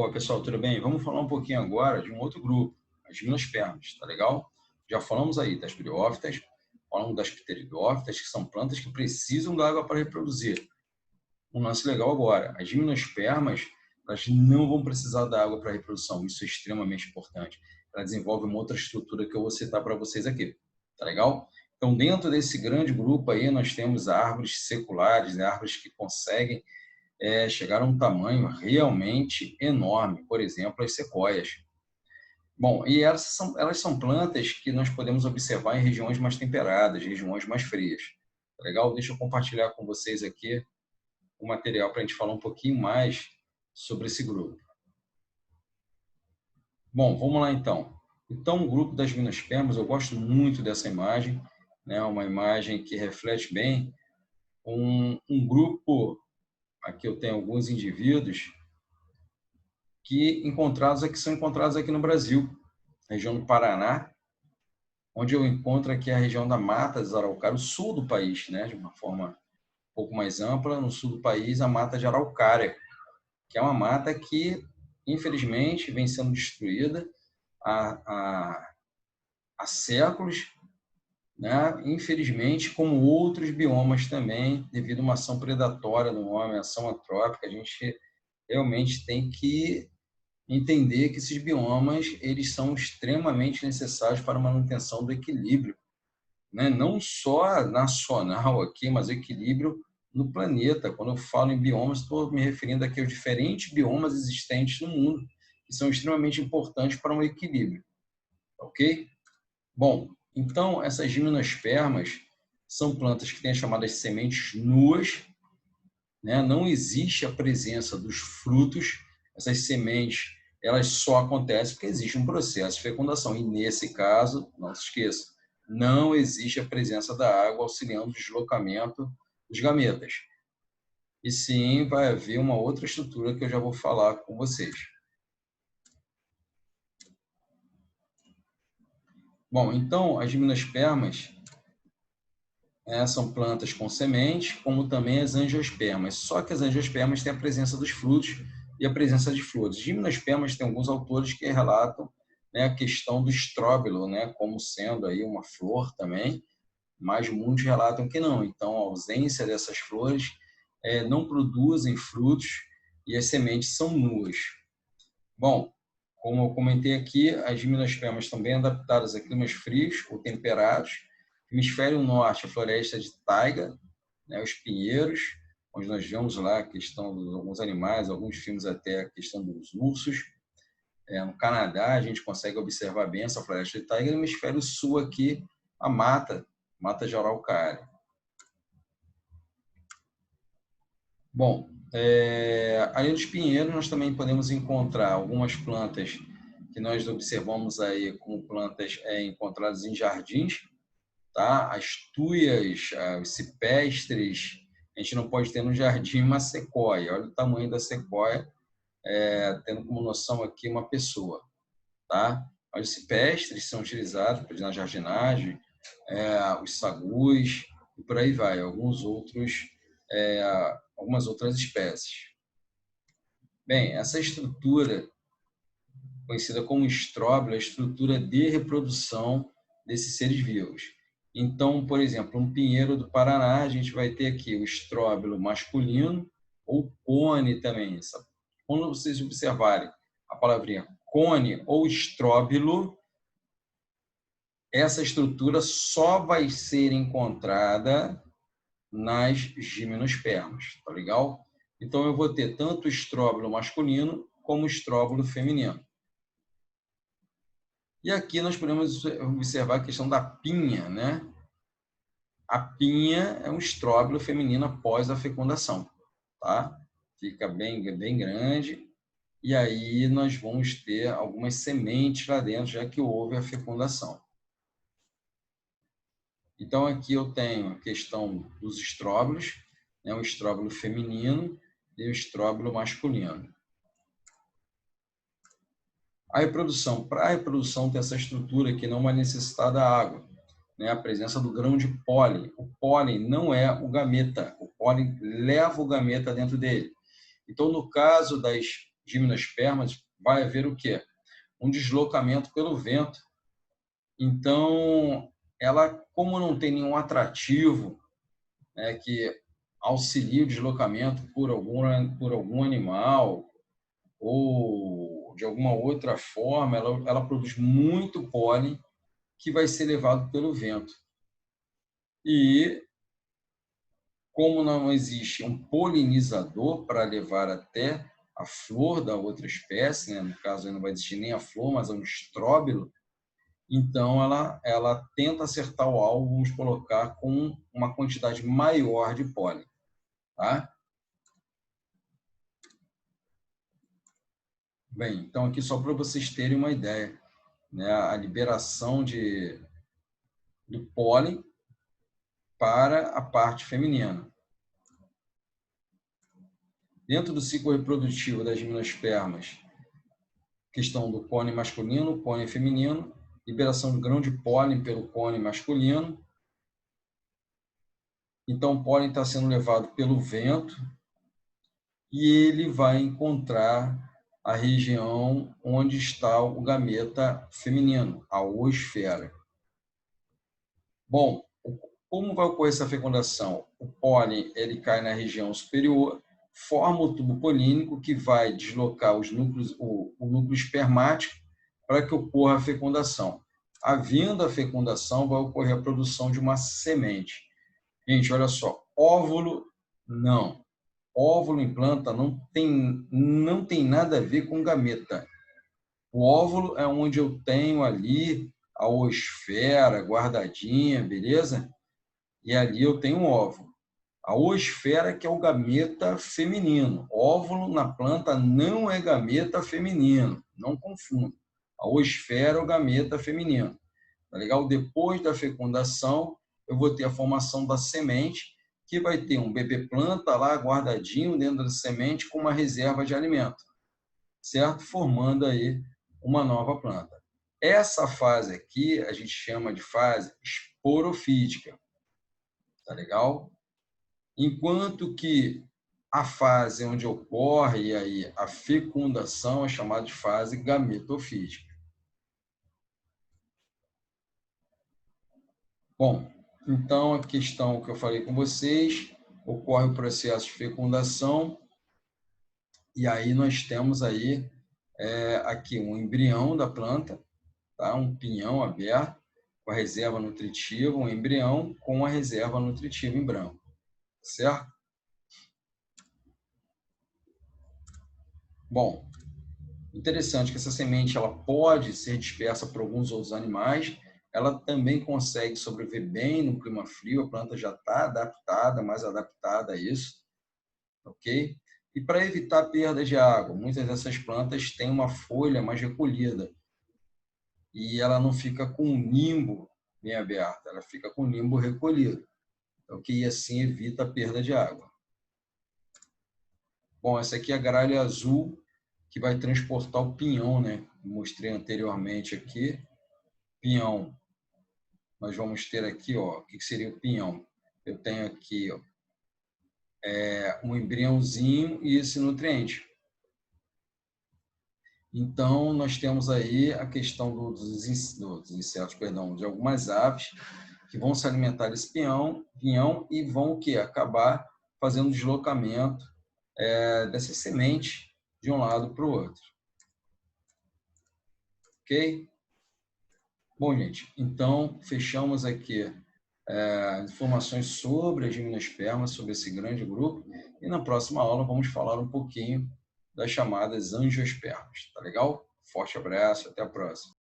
Oi, pessoal, tudo bem? Vamos falar um pouquinho agora de um outro grupo, as gimnospermas, tá legal? Já falamos aí das briófitas, falamos das pteridófitas, que são plantas que precisam da água para reproduzir. Um lance legal agora, as gimnospermas, elas não vão precisar da água para reprodução, isso é extremamente importante. Ela desenvolve uma outra estrutura que eu vou citar para vocês aqui, tá legal? Então, dentro desse grande grupo aí, nós temos árvores seculares, né? Árvores que conseguem chegar a um tamanho realmente enorme, por exemplo, as sequoias. Bom, e elas são plantas que nós podemos observar em regiões mais temperadas, regiões mais frias. Legal? Deixa eu compartilhar com vocês aqui o material para a gente falar um pouquinho mais sobre esse grupo. Bom, vamos lá então. Então, o grupo das gimnospermas, eu gosto muito dessa imagem, né? Uma imagem que reflete bem um grupo. Aqui eu tenho alguns indivíduos que são encontrados aqui no Brasil, região do Paraná, onde eu encontro aqui a região da Mata de Araucária, o sul do país, né, de uma forma um pouco mais ampla, no sul do país, a Mata de Araucária, que é uma mata que, infelizmente, vem sendo destruída há séculos, né? Infelizmente, como outros biomas também, devido a uma ação predatória do homem, ação antrópica, a gente realmente tem que entender que esses biomas eles são extremamente necessários para a manutenção do equilíbrio, né? Não só nacional aqui, mas equilíbrio no planeta. Quando eu falo em biomas, estou me referindo aqui aos diferentes biomas existentes no mundo, que são extremamente importantes para um equilíbrio, ok? Bom, então essas gimnospermas são plantas que têm as chamadas sementes nuas, né? Não existe a presença dos frutos, essas sementes elas só acontecem porque existe um processo de fecundação. E, nesse caso, não se esqueça, não existe a presença da água auxiliando o deslocamento dos gametas. E sim, vai haver uma outra estrutura que eu já vou falar com vocês. Bom, então, as gimnospermas são plantas com semente, como também as angiospermas. Só que as angiospermas têm a presença dos frutos e a presença de flores. Gimnospermas tem alguns autores que relatam, né, a questão do estróbilo, né, como sendo aí uma flor também, mas muitos relatam que não. Então, a ausência dessas flores não produzem frutos e as sementes são nuas. Bom, como eu comentei aqui, as gimnospermas estão bem adaptadas a climas frios ou temperados. Hemisfério norte, a floresta de taiga, né, os pinheiros, onde nós vemos lá a questão de alguns animais, alguns filmes até a questão dos ursos. No Canadá, a gente consegue observar bem essa floresta de taiga. No hemisfério sul aqui, a mata de araucária. Bom, além dos pinheiros, nós também podemos encontrar algumas plantas que nós observamos aí como plantas encontradas em jardins, tá? As tuias, os cipestres, a gente não pode ter no jardim uma sequoia. Olha o tamanho da sequoia, tendo como noção aqui uma pessoa, tá? Os cipestres são utilizados na jardinagem, os sagus e por aí vai, algumas outras espécies. Bem, essa estrutura, conhecida como estróbilo, é a estrutura de reprodução desses seres vivos. Então, por exemplo, um pinheiro do Paraná, a gente vai ter aqui o estróbilo masculino ou cone também. Quando vocês observarem a palavrinha cone ou estróbilo, essa estrutura só vai ser encontrada nas gimnospermas, tá legal? Então, eu vou ter tanto o estróbilo masculino como o estróbilo feminino. E aqui nós podemos observar a questão da pinha, né? A pinha é um estróbilo feminino após a fecundação, tá? Fica bem grande e aí nós vamos ter algumas sementes lá dentro, já que houve a fecundação. Então, aqui eu tenho a questão dos estróbilos, né? O estróbilo feminino e o estróbilo masculino. A reprodução. Para a reprodução ter essa estrutura que não vai necessitar da água, né? A presença do grão de pólen. O pólen não é o gameta, o pólen leva o gameta dentro dele. Então, no caso das gimnospermas, vai haver o quê? Um deslocamento pelo vento. Então, ela, como não tem nenhum atrativo, né, que auxilie o deslocamento por algum animal ou de alguma outra forma, ela produz muito pólen que vai ser levado pelo vento. E, como não existe um polinizador para levar até a flor da outra espécie, né? No caso, não vai existir nem a flor, mas é um estróbilo, então ela tenta acertar o alvo, vamos colocar, com uma quantidade maior de pólen. Tá? Bem, então aqui só para vocês terem uma ideia, né? A liberação do pólen para a parte feminina. Dentro do ciclo reprodutivo das gimnospermas, questão do pólen masculino, pólen feminino, liberação de grão de pólen pelo pólen masculino. Então, o pólen está sendo levado pelo vento e ele vai encontrar a região onde está o gameta feminino, a oosfera. Bom, como vai ocorrer essa fecundação? O pólen ele cai na região superior, forma o tubo polínico que vai deslocar os núcleos, o núcleo espermático para que ocorra a fecundação. Havendo a fecundação, vai ocorrer a produção de uma semente. Gente, olha só, óvulo não. Óvulo em planta não tem nada a ver com gameta. O óvulo é onde eu tenho ali a oosfera guardadinha, beleza? E ali eu tenho um óvulo. A oosfera que é o gameta feminino. Óvulo na planta não é gameta feminino, não confunda. A oosfera é o gameta feminino. Tá legal? Depois da fecundação, eu vou ter a formação da semente, que vai ter um bebê planta lá guardadinho dentro da semente com uma reserva de alimento, certo? Formando aí uma nova planta. Essa fase aqui a gente chama de fase esporofítica. Tá legal? Enquanto que a fase onde ocorre aí a fecundação é chamada de fase gametofítica. Bom, então a questão que eu falei com vocês, ocorre o processo de fecundação e aí nós temos aí aqui um embrião da planta, tá? Um pinhão aberto com a reserva nutritiva, um embrião com a reserva nutritiva em branco, certo? Bom, interessante que essa semente ela pode ser dispersa por alguns outros animais, ela também consegue sobreviver bem no clima frio, a planta já está adaptada, mais adaptada a isso, ok? E para evitar perda de água, muitas dessas plantas têm uma folha mais recolhida e ela não fica com o nimbo bem aberto, ela fica com o nimbo recolhido, ok? E assim evita a perda de água. Bom, essa aqui é a gralha azul, que vai transportar o pinhão, né? Mostrei anteriormente aqui. Pinhão, nós vamos ter aqui, ó, o que seria o pinhão? Eu tenho aqui, ó, um embriãozinho e esse nutriente. Então, nós temos aí a questão dos insetos, perdão, de algumas aves que vão se alimentar desse pinhão e vão o quê? Acabar fazendo deslocamento dessa semente de um lado para o outro. Ok? Bom, gente, então fechamos aqui informações sobre as gimnospermas, sobre esse grande grupo, e na próxima aula vamos falar um pouquinho das chamadas angiospermas, tá legal? Forte abraço, até a próxima.